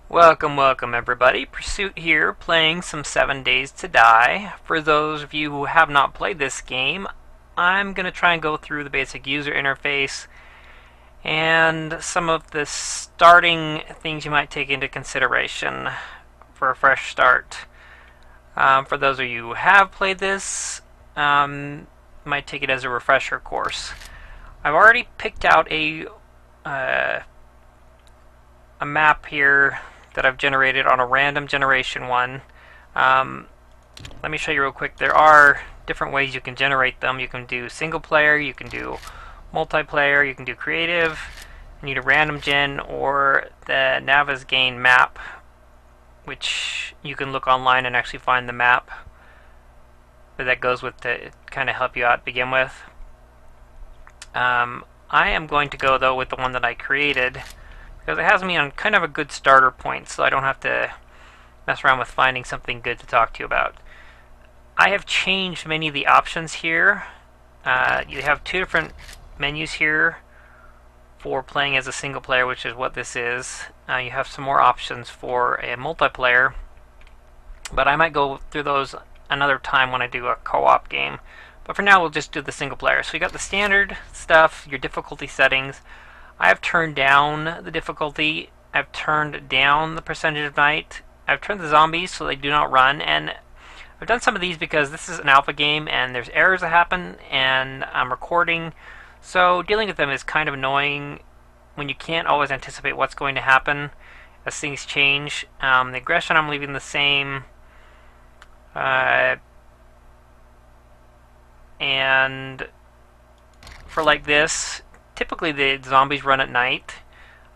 Welcome everybody. Pursuit here, playing some 7 Days to Die. For those of you who have not played this game, I'm going to try and go through the basic user interface and some of the starting things you might take into consideration for a fresh start. For those of you who have played this, might take it as a refresher course. I've already picked out a map here that I've generated on a random generation one. Let me show you real quick. There are different ways you can generate them. You can do single player, you can do multiplayer, you can do creative, you need a random gen, or the Navigain map, which you can look online and actually find the map that goes with to kind of help you out to begin with. I am going to go though with the one that I created, because it has me on kind of a good starter point, so I don't have to mess around with finding something good to talk to you about. I have changed many of the options here. You have two different menus here for playing as a single player, which is what this is. You have some more options for a multiplayer, but I might go through those another time when I do a co-op game. But for now, we'll just do the single player. So you got the standard stuff, your difficulty settings. I have turned down the difficulty. I've turned down the percentage of night. I've turned the zombies so they do not run. And I've done some of these because this is an alpha game and there's errors that happen and I'm recording. So dealing with them is kind of annoying when you can't always anticipate what's going to happen as things change. The aggression I'm leaving the same. And for like this, typically the zombies run at night.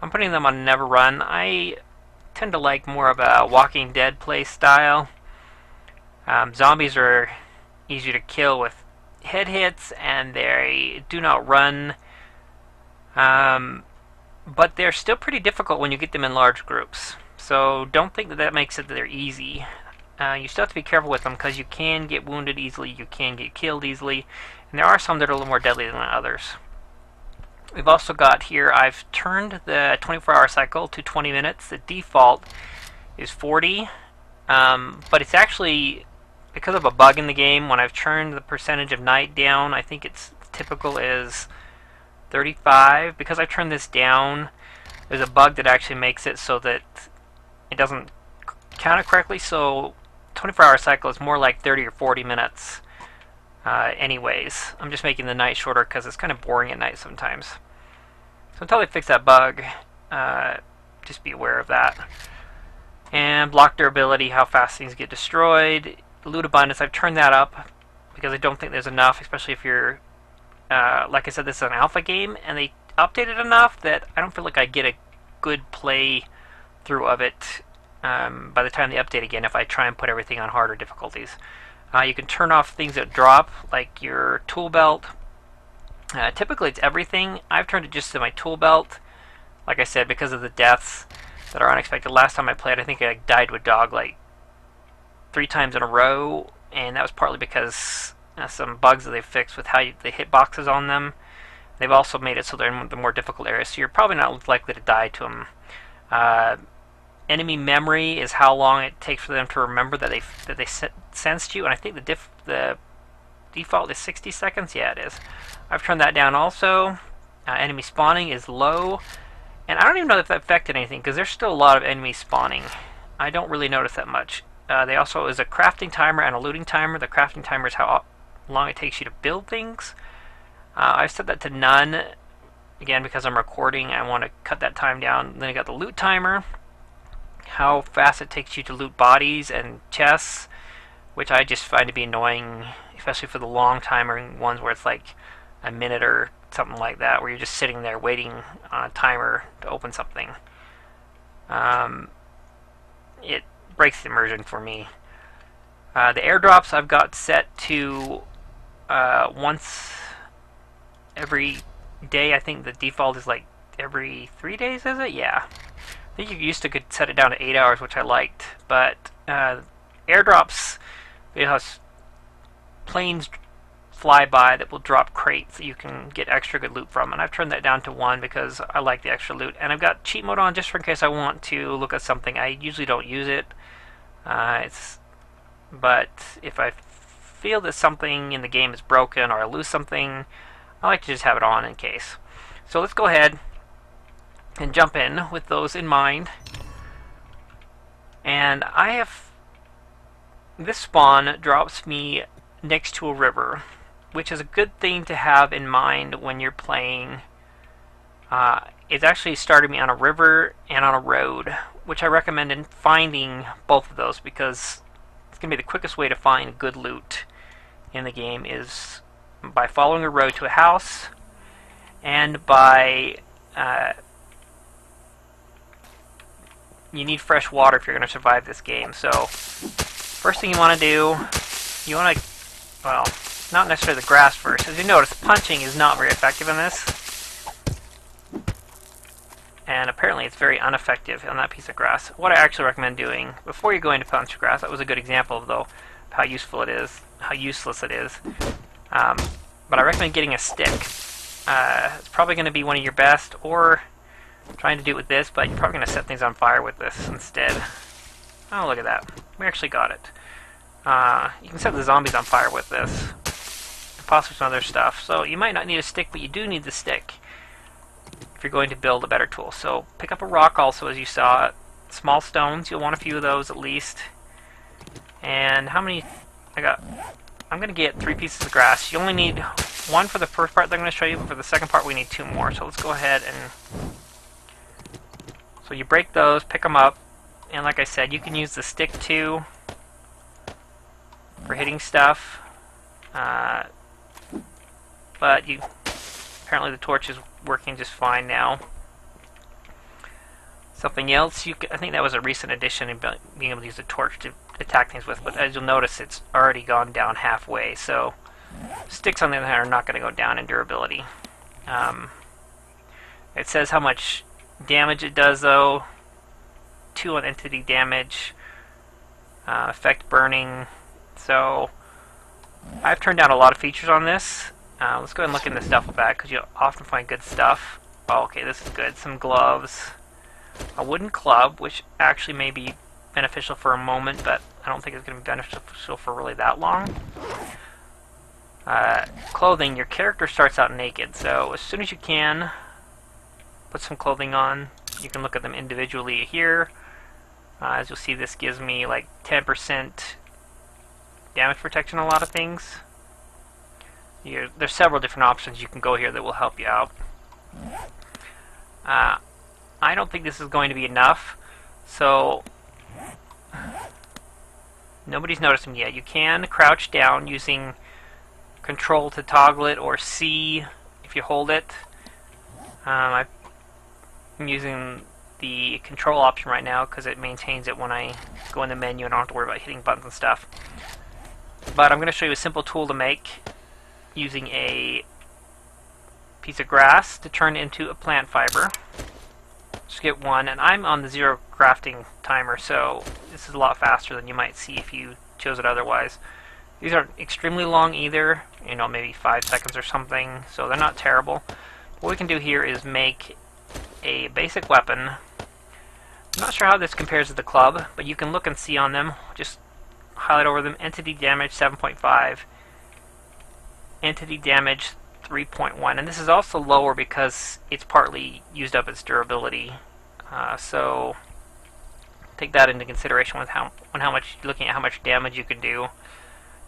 I'm putting them on never run. I tend to like more of a Walking Dead play style. Zombies are easy to kill with head hits and they do not run. But they're still pretty difficult when you get them in large groups. So don't think that that makes it that they're easy. You still have to be careful with them because you can get wounded easily, you can get killed easily, and there are some that are a little more deadly than others. We've also got here, I've turned the 24-hour cycle to 20 minutes. The default is 40, but it's actually, because of a bug in the game, when I've turned the percentage of night down, I think it's typical is 35. Because I've turned this down, there's a bug that actually makes it so that it doesn't count it correctly, so 24-hour cycle is more like 30 or 40 minutes anyways. I'm just making the night shorter because it's kind of boring at night sometimes. So until they fix that bug, just be aware of that. And block durability, how fast things get destroyed. Loot abundance, I've turned that up because I don't think there's enough, especially if you're, like I said, this is an alpha game, and they updated enough that I don't feel like I get a good play through of it by the time they update again if I try and put everything on harder difficulties. You can turn off things that drop, like your tool belt. Typically it's everything. I've turned it just to my tool belt, like I said, because of the deaths that are unexpected. Last time I played, I think I died to a dog like 3 times in a row, and that was partly because some bugs that they fixed with how they hit boxes on them. They've also made it so they're in the more difficult areas, so you're probably not likely to die to them. Enemy memory is how long it takes for them to remember that they sensed you, and I think the default is 60 seconds. Yeah, it is. I've turned that down also. Enemy spawning is low, and I don't even know if that affected anything because there's still a lot of enemies spawning. I don't really notice that much. They also is a crafting timer and a looting timer. The crafting timer is how long it takes you to build things. I've set that to none, again because I'm recording. I want to cut that time down. Then I got the loot timer, how fast it takes you to loot bodies and chests, which I just find to be annoying, especially for the long timer ones where it's like a minute or something like that, where you're just sitting there waiting on a timer to open something. It breaks the immersion for me. The airdrops I've got set to once every day. I think the default is like every 3 days, is it? Yeah. I think you used to could set it down to 8 hours, which I liked, but airdrops, because planes flyby that will drop crates that you can get extra good loot from, and I've turned that down to 1 because I like the extra loot. And I've got cheat mode on just for in case I want to look at something. I usually don't use it, but if I feel that something in the game is broken or I lose something, I like to just have it on in case. So let's go ahead and jump in with those in mind. And this spawn drops me next to a river, which is a good thing to have in mind when you're playing. It's actually started me on a river and on a road, which I recommend in finding both of those, because it's going to be the quickest way to find good loot in the game is by following a road to a house, and by you need fresh water if you're going to survive this game. So first thing you want to do, you want to, well, not necessarily the grass first. As you notice, punching is not very effective in this, and apparently it's very ineffective on that piece of grass. What I actually recommend doing before you go into punch grass, that was a good example of though how useful it is, how useless it is. But I recommend getting a stick. It's probably going to be one of your best, or trying to do it with this, but you're probably going to set things on fire with this instead. Oh, look at that. We actually got it. You can set the zombies on fire with this, and possibly some other stuff. So you might not need a stick, but you do need the stick if you're going to build a better tool. So pick up a rock also, as you saw. Small stones, you'll want a few of those at least. And how many I got? I'm going to get 3 pieces of grass. You only need 1 for the first part that I'm going to show you, but for the second part we need 2 more. So let's go ahead and... So you break those, pick them up, and like I said, you can use the stick too for hitting stuff. But apparently the torch is working just fine now. Something else, I think that was a recent addition in being able to use the torch to attack things with, but as you'll notice, it's already gone down halfway, so sticks on the other hand are not going to go down in durability. It says how much damage it does though. 2 on entity damage, effect burning. So I've turned down a lot of features on this. Let's go ahead and look in the duffel bag, because you'll often find good stuff. Oh, okay, this is good. Some gloves, a wooden club, which actually may be beneficial for a moment, but I don't think it's going to be beneficial for really that long. Clothing, your character starts out naked, so as soon as you can, put some clothing on. You can look at them individually here. As you'll see, this gives me like 10% damage protection on a lot of things. There's several different options you can go here that will help you out. I don't think this is going to be enough, so nobody's noticed them yet. You can crouch down using Control to toggle it, or C if you hold it. I'm using the control option right now because it maintains it when I go in the menu and I don't have to worry about hitting buttons and stuff. But I'm going to show you a simple tool to make using a piece of grass to turn into a plant fiber. Just get 1, and I'm on the 0 crafting timer, so this is a lot faster than you might see if you chose it otherwise. These aren't extremely long either, you know, maybe 5 seconds or something, so they're not terrible. What we can do here is make a basic weapon. I'm not sure how this compares to the club, but you can look and see on them. Just highlight over them. Entity damage 7.5, entity damage 3.1, and this is also lower because it's partly used up its durability. So take that into consideration with looking at how much damage you can do.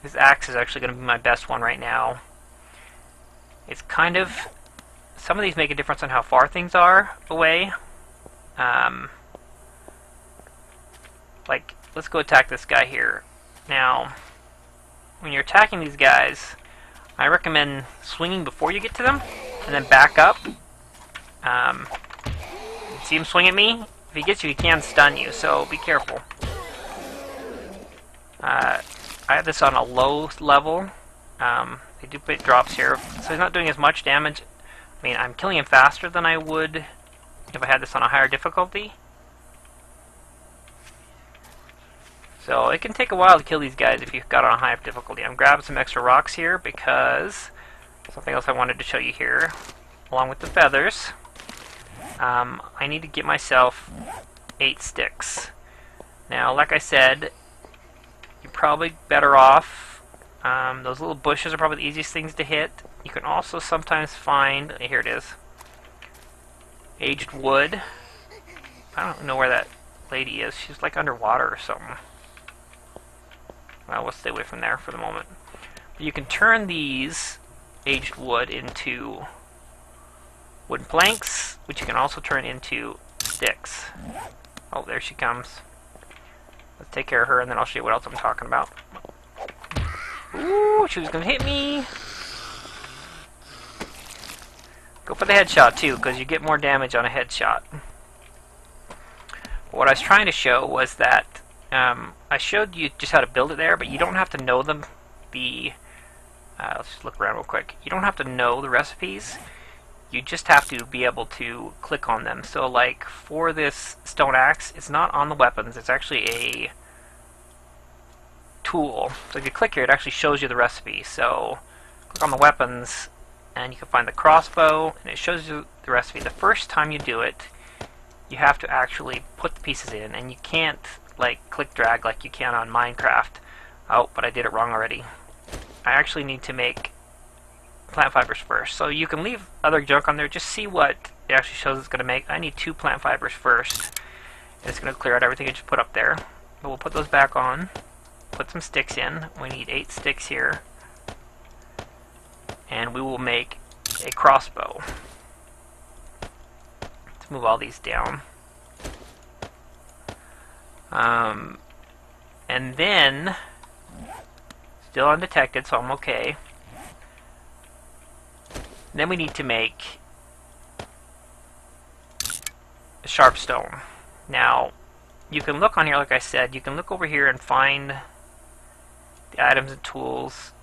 This axe is actually going to be my best one right now. It's kind of, some of these make a difference on how far things are away. Like, let's go attack this guy here. Now, when you're attacking these guys, I recommend swinging before you get to them, and then back up. See him swing at me? If he gets you, he can stun you, so be careful. I have this on a low level. They do put drops here, so he's not doing as much damage. I mean, I'm killing him faster than I would if I had this on a higher difficulty. So it can take a while to kill these guys if you've got on a high difficulty. I'm grabbing some extra rocks here because something else I wanted to show you here, along with the feathers. I need to get myself 8 sticks. Now, like I said, you're probably better off. Those little bushes are probably the easiest things to hit. You can also sometimes find, here it is, aged wood. I don't know where that lady is. She's like underwater or something. Well, we'll stay away from there for the moment. But you can turn these aged wood into wooden planks, which you can also turn into sticks. Oh, there she comes. Let's take care of her, and then I'll show you what else I'm talking about. Ooh, she was going to hit me. Go for the headshot, too, because you get more damage on a headshot. What I was trying to show was that I showed you just how to build it there, but you don't have to know them. Let's just look around real quick. You don't have to know the recipes. You just have to be able to click on them. So, like, for this stone axe, it's not on the weapons. It's actually a tool. So if you click here, it actually shows you the recipe. So, click on the weapons, and you can find the crossbow, and it shows you the recipe. The first time you do it, you have to actually put the pieces in, and you can't like click drag like you can on Minecraft. Oh, but I did it wrong already. I actually need to make plant fibers first. So you can leave other junk on there, just see what it actually shows it's going to make. I need 2 plant fibers first, and it's going to clear out everything I just put up there. But we'll put those back on, put some sticks in. We need 8 sticks here, and we will make a crossbow. Let's move all these down. And then, still undetected, so I'm okay. Then we need to make a sharp stone. Now, you can look on here, like I said, you can look over here and find the items and tools.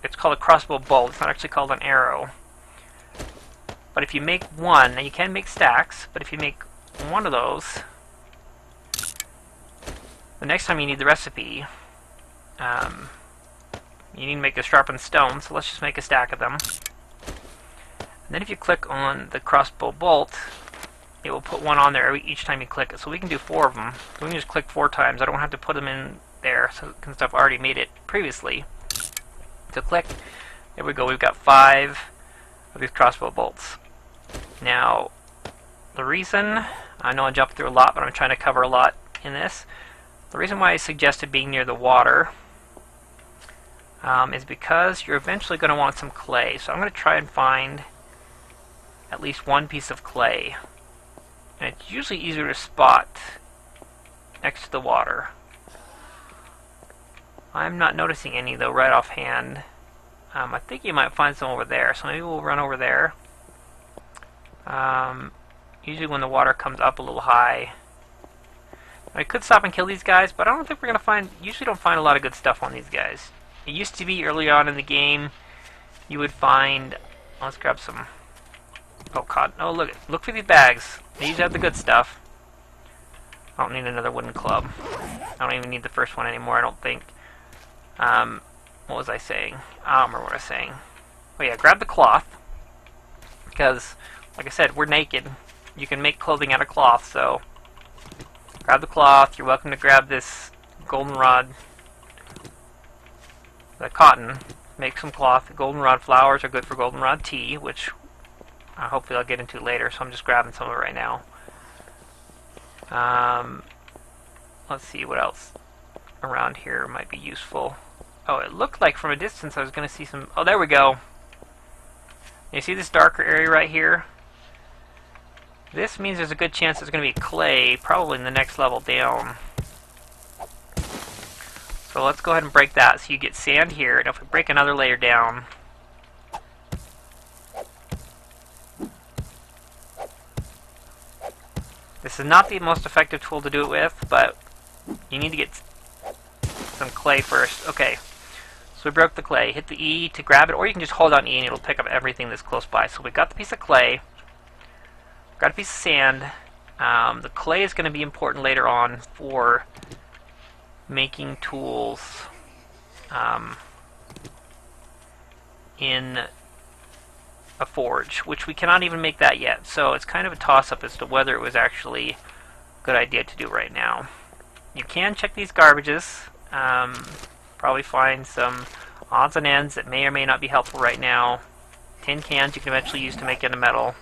It's called a crossbow bolt. It's not actually called an arrow. But if you make one, and you can make stacks, but if you make one of those, the next time you need the recipe, you need to make a sharpened stone, so let's just make a stack of them. And then if you click on the crossbow bolt, it will put one on there each time you click it. So we can do 4 of them. So we can just click 4 times. I don't have to put them in there, so since I've already made it previously. So click. There we go. We've got 5 of these crossbow bolts. Now, the reason, I know I jumped through a lot, but I'm trying to cover a lot in this. The reason why I suggested being near the water is because you're eventually going to want some clay. So I'm going to try and find at least 1 piece of clay. And it's usually easier to spot next to the water. I'm not noticing any, though, right offhand. I think you might find some over there, so maybe we'll run over there. Usually when the water comes up a little high. I could stop and kill these guys, but I don't think we're going to find... Usually don't find a lot of good stuff on these guys. It used to be early on in the game, you would find... Let's grab some... Oh, cotton. Oh, look for these bags. They usually have the good stuff. I don't need another wooden club. I don't even need the first one anymore, I don't think. What was I saying? I don't remember what I was saying. Oh yeah, grab the cloth. Because, like I said, we're naked. You can make clothing out of cloth, so... Grab the cloth. You're welcome to grab this goldenrod, the cotton. Make some cloth. Goldenrod flowers are good for goldenrod tea, which hopefully I'll get into later, so I'm just grabbing some of it right now. Let's see what else around here might be useful. Oh, it looked like from a distance I was going to see some... Oh, there we go. You see this darker area right here? This means there's a good chance there's going to be clay, probably in the next level down. So let's go ahead and break that. So you get sand here, and if we break another layer down... This is not the most effective tool to do it with, but you need to get some clay first. Okay, so we broke the clay. Hit the E to grab it, or you can just hold on E and it'll pick up everything that's close by. So we got the piece of clay. Got a piece of sand. The clay is going to be important later on for making tools in a forge, which we cannot even make that yet. So it's kind of a toss-up as to whether it was actually a good idea to do right now. You can check these garbages. Probably find some odds and ends that may or may not be helpful right now. Tin cans you can eventually use to make into metal.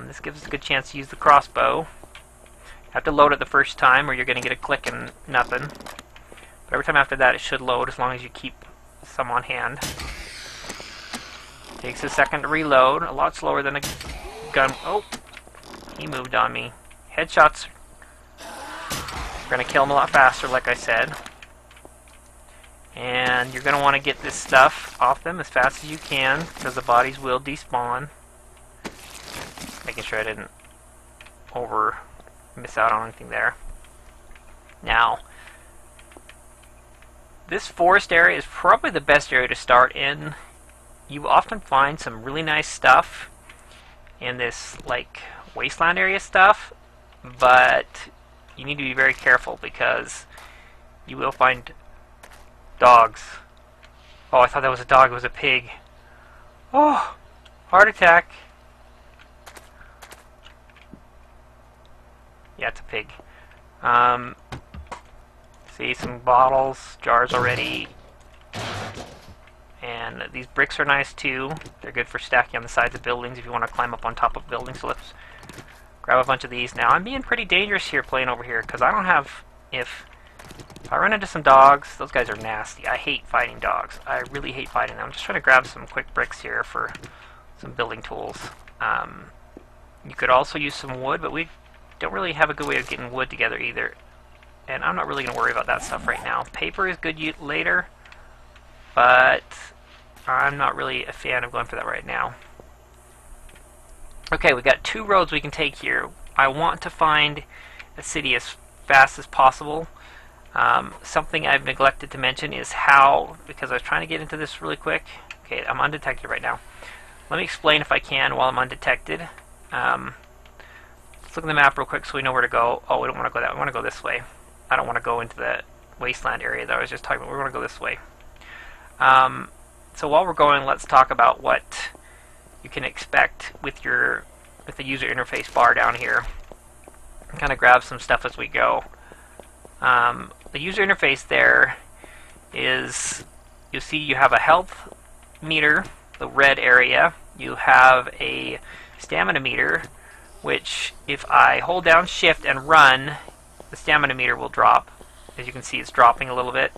This gives us a good chance to use the crossbow. You have to load it the first time or you're going to get a click and nothing. But every time after that it should load as long as you keep some on hand. Takes a second to reload, a lot slower than a gun. Oh, he moved on me. Headshots are going to kill him a lot faster, like I said. And you're going to want to get this stuff off them as fast as you can, because the bodies will despawn. Making sure I didn't miss out on anything there. Now, this forest area is probably the best area to start in. You often find some really nice stuff in this, like, wasteland area stuff, but you need to be very careful because you will find dogs. Oh, I thought that was a dog, it was a pig. Oh, heart attack. Yeah, it's a pig. See, some bottles, jars already. And these bricks are nice too. They're good for stacking on the sides of buildings if you want to climb up on top of buildings. So let's grab a bunch of these. Now, I'm being pretty dangerous here playing over here because I don't have... If I run into some dogs, those guys are nasty. I hate fighting dogs. I really hate fighting them. I'm just trying to grab some quick bricks here for some building tools. You could also use some wood, but we don't really have a good way of getting wood together either. And I'm not really going to worry about that stuff right now. Paper is good later, but I'm not really a fan of going for that right now. Okay, we've got 2 roads we can take here. I want to find a city as fast as possible. Something I've neglected to mention is how, because I was trying to get into this really quick. Okay, I'm undetected right now. Let me explain if I can while I'm undetected. Let's look at the map real quick so we know where to go. Oh, we don't want to go that way. We want to go this way. I don't want to go into the wasteland area that I was just talking about. We're going to go this way. So while we're going, let's talk about what you can expect with the user interface bar down here. Kind of grab some stuff as we go. The user interface there is, you'll see you have a health meter, the red area. You have a stamina meter, which if I hold down shift and run, the stamina meter will drop. As you can see, it's dropping a little bit.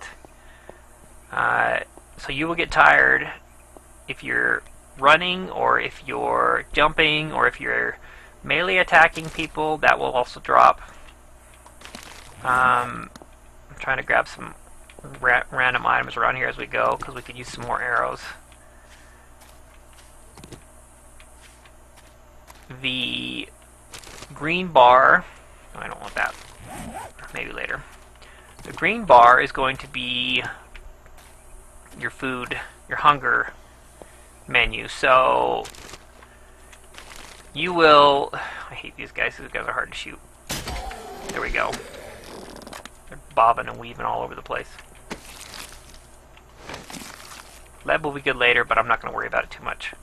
So you will get tired if you're running, or if you're jumping, or if you're melee attacking people. That will also drop. I'm trying to grab some random items around here as we go, because we could use some more arrows. The green bar, oh, I don't want that, maybe later. The green bar is going to be your food, your hunger menu. So you will, I hate these guys, these guys are hard to shoot. There we go. They're bobbing and weaving all over the place. Lead will be good later, but I'm not going to worry about it too much.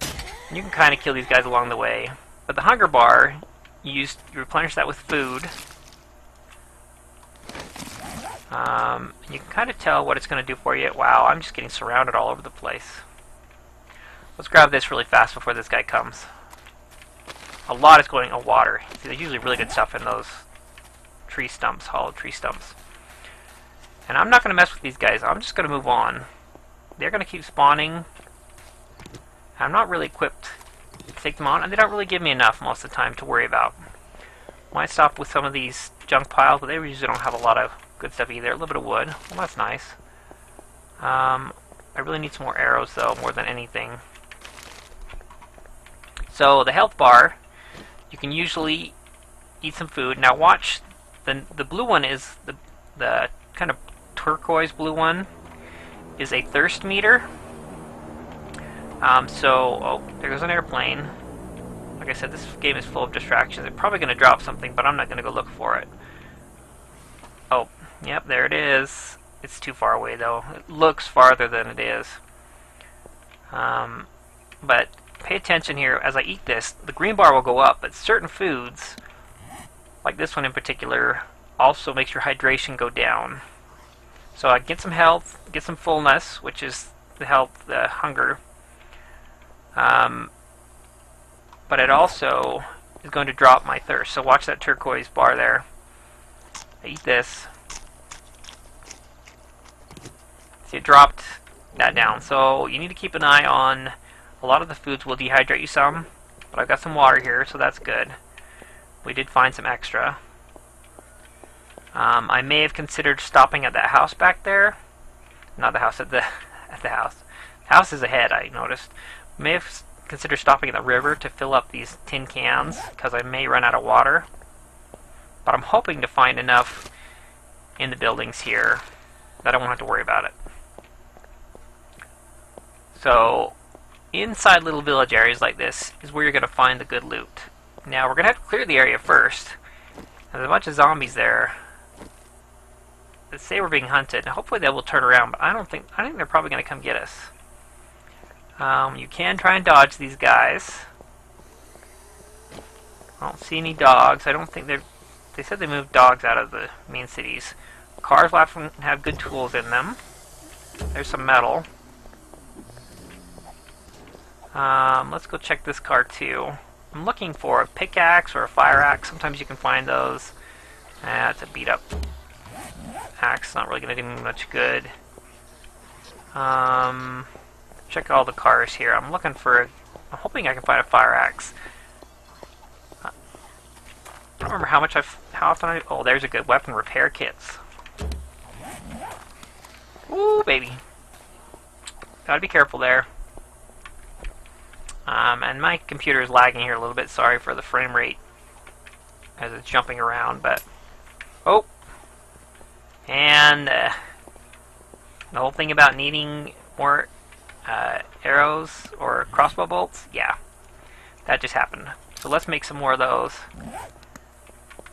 And you can kind of kill these guys along the way. But the hunger bar, you replenish that with food. You can kind of tell what it's going to do for you. Wow, I'm just getting surrounded all over the place. Let's grab this really fast before this guy comes. A lot is going on water. See, there's usually really good stuff in those tree stumps, hollow tree stumps. And I'm not going to mess with these guys. I'm just going to move on. They're going to keep spawning. I'm not really equipped to take them on, and they don't really give me enough most of the time to worry about. Might stop with some of these junk piles, but they usually don't have a lot of good stuff either. A little bit of wood. Well, that's nice. I really need some more arrows, though, more than anything. So, the health bar, you can usually eat some food. Now, watch, the blue one is, the kind of turquoise blue one, is a thirst meter. Oh, there goes an airplane. Like I said, this game is full of distractions. They're probably going to drop something, but I'm not going to go look for it. Oh, yep, there it is. It's too far away though. It looks farther than it is. But pay attention here. As I eat this, the green bar will go up, but certain foods, like this one in particular, also makes your hydration go down. So I get some health, get some fullness, which is the health, the hunger. But it also is going to drop my thirst. So watch that turquoise bar there. I eat this. See, it dropped that down. So you need to keep an eye on, a lot of the foods will dehydrate you some, but I've got some water here, so that's good. We did find some extra. I may have considered stopping at that house back there. Not the house, at the house. The house is ahead, I noticed. May have considered stopping at the river to fill up these tin cans, because I may run out of water. But I'm hoping to find enough in the buildings here that I won't have to worry about it. So, inside little village areas like this is where you're going to find the good loot. Now, we're going to have to clear the area first. There's a bunch of zombies there that say we're being hunted. Hopefully they will turn around, but I think they're probably going to come get us. You can try and dodge these guys. I don't see any dogs. I don't think they said they moved dogs out of the main cities. Cars will have good tools in them. There's some metal. Let's go check this car too. I'm looking for a pickaxe or a fire axe. Sometimes you can find those. It's a beat up axe. Not really going to do me much good. Check all the cars here. I'm hoping I can find a fire axe. I don't remember how often oh, there's a good weapon repair kits. Ooh, baby. Gotta be careful there. And my computer is lagging here a little bit. Sorry for the frame rate as it's jumping around, but oh, and the whole thing about needing more arrows or crossbow bolts, yeah, that just happened. So let's make some more of those.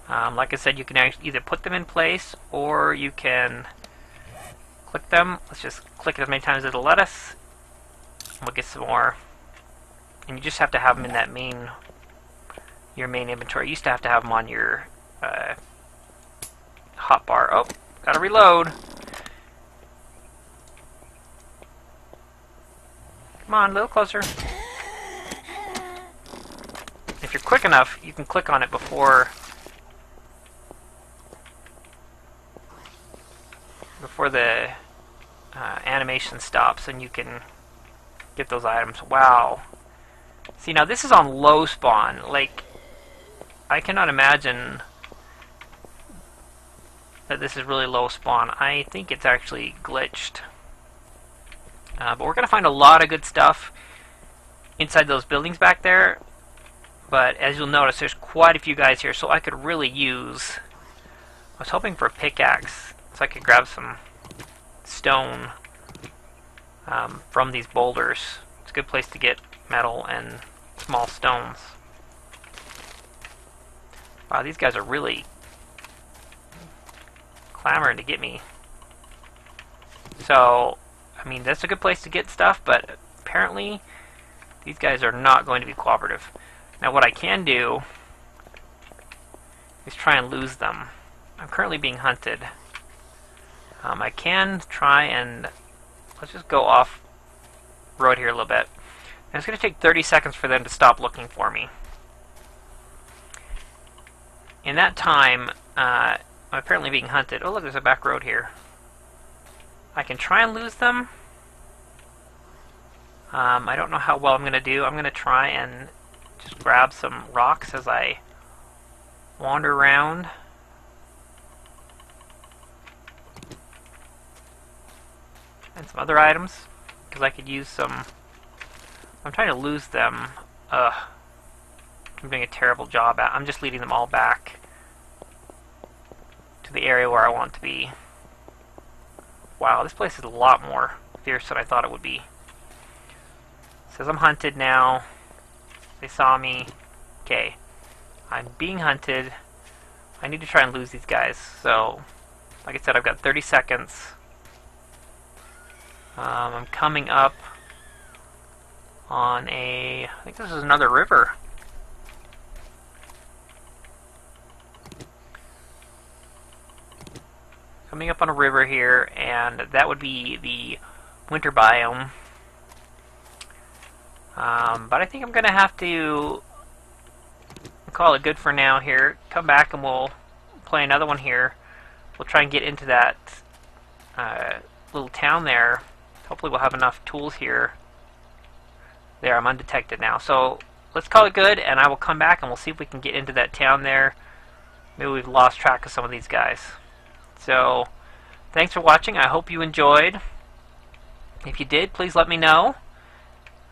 Like I said, you can either put them in place or you can click them. Let's just click it as many times as it'll let us. We'll get some more. And you just have to have them in that your main inventory. You used to have them on your hotbar. Oh, gotta reload. Come on, a little closer. If you're quick enough, you can click on it before the animation stops, and you can get those items. Wow. See, now this is on low spawn. Like, I cannot imagine that this is really low spawn. I think it's actually glitched. But we're going to find a lot of good stuff inside those buildings back there. But as you'll notice, there's quite a few guys here, so I could really use... I was hoping for a pickaxe, so I could grab some stone from these boulders. It's a good place to get metal and small stones. Wow, these guys are really clamoring to get me. So, I mean, that's a good place to get stuff, but apparently these guys are not going to be cooperative. Now, what I can do is try and lose them. I'm currently being hunted. I can try and... Let's just go off road here a little bit. And it's going to take 30 seconds for them to stop looking for me. In that time, I'm apparently being hunted. Oh, look, there's a back road here. I can try and lose them. I don't know how well I'm going to do. I'm going to try and just grab some rocks as I wander around. And some other items, because I could use some... I'm trying to lose them. I'm doing a terrible job at... I'm just leading them all back to the area where I want to be. Wow, this place is a lot more fierce than I thought it would be. It says I'm hunted now. They saw me. Okay. I'm being hunted. I need to try and lose these guys, so... Like I said, I've got 30 seconds. I'm coming up on I think this is another river. Coming up on a river here, and that would be the winter biome. But I think I'm going to have to call it good for now here. Come back and we'll play another one here. We'll try and get into that little town there. Hopefully we'll have enough tools here. There, I'm undetected now. So let's call it good, and I will come back and we'll see if we can get into that town there. Maybe we've lost track of some of these guys. So, thanks for watching. I hope you enjoyed. If you did, please let me know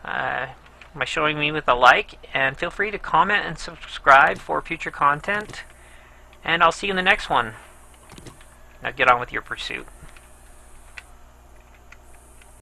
by showing me with a like, and feel free to comment and subscribe for future content. And I'll see you in the next one. Now get on with your pursuit.